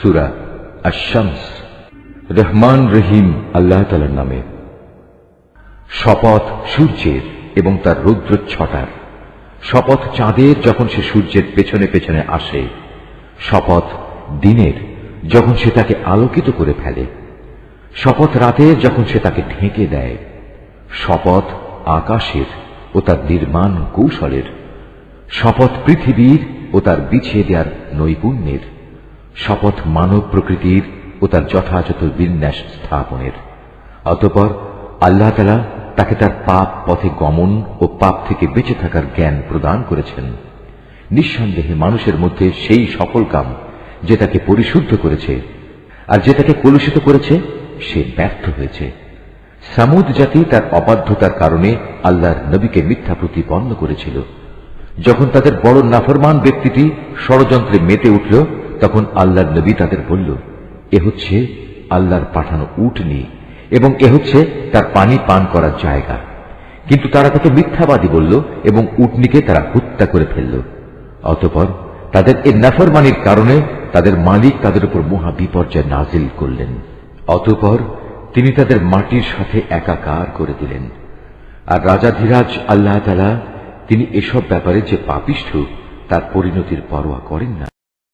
সূরা আশ-শামস। রহমান রহিম আল্লাহ তাআলার নামে। শপথ সূর্যের এবং তার রৌদ্রচ্ছটার, শপথ চাঁদের যখন সে সূর্যের পেছনে পেছনে আসে, শপথ দিনের যখন সে তাকে আলোকিত করে ফেলে, শপথ রাতের যখন সে তাকে ঢেকে দেয়, শপথ আকাশের ও তার নির্মাণ কৌশলের, শপথ পৃথিবীর ও তার বিছিয়ে দেওয়ার নৈপুণ্যের, শপথ মানব প্রকৃতির ও তার যথাযথ বিন্যাস স্থাপনের। অতঃপর আল্লাহ তাআলা তাকে তার পাপ পথে গমন ও পাপ থেকে বেঁচে থাকার জ্ঞান প্রদান করেছেন। নিঃসন্দেহে মানুষের মধ্যে সেই সকল কাম যে তাকে পরিশুদ্ধ করেছে, আর যে তাকে কলুষিত করেছে সে ব্যর্থ হয়েছে। সামুদ জাতি তার অবাধ্যতার কারণে আল্লাহর নবীকে মিথ্যা প্রতিপন্ন করেছিল। যখন তাদের বড় নাফরমান ব্যক্তিটি ষড়যন্ত্রে মেতে উঠল, তখন আল্লাহর নবী তাদের বলল, এ হচ্ছে আল্লাহর পাঠানো উটনী এবং এ হচ্ছে তার পানি পান করার জায়গা। কিন্তু তারা তাকে মিথ্যাবাদী বলল এবং উটনীকে তারা হত্যা করে ফেলল। অতঃপর তাদের এই নাফরমানির কারণে তাদের মালিক তাদের উপর মহা বিপর্যয় নাজিল করলেন। অতঃপর তিনি তাদের মাটির সাথে একাকার করে দিলেন। আর রাজাধিরাজ আল্লাহ তাআলা তিনি এসব ব্যাপারে যে পাপিষ্ঠ তার পরিণতির পরোয়া করেন না।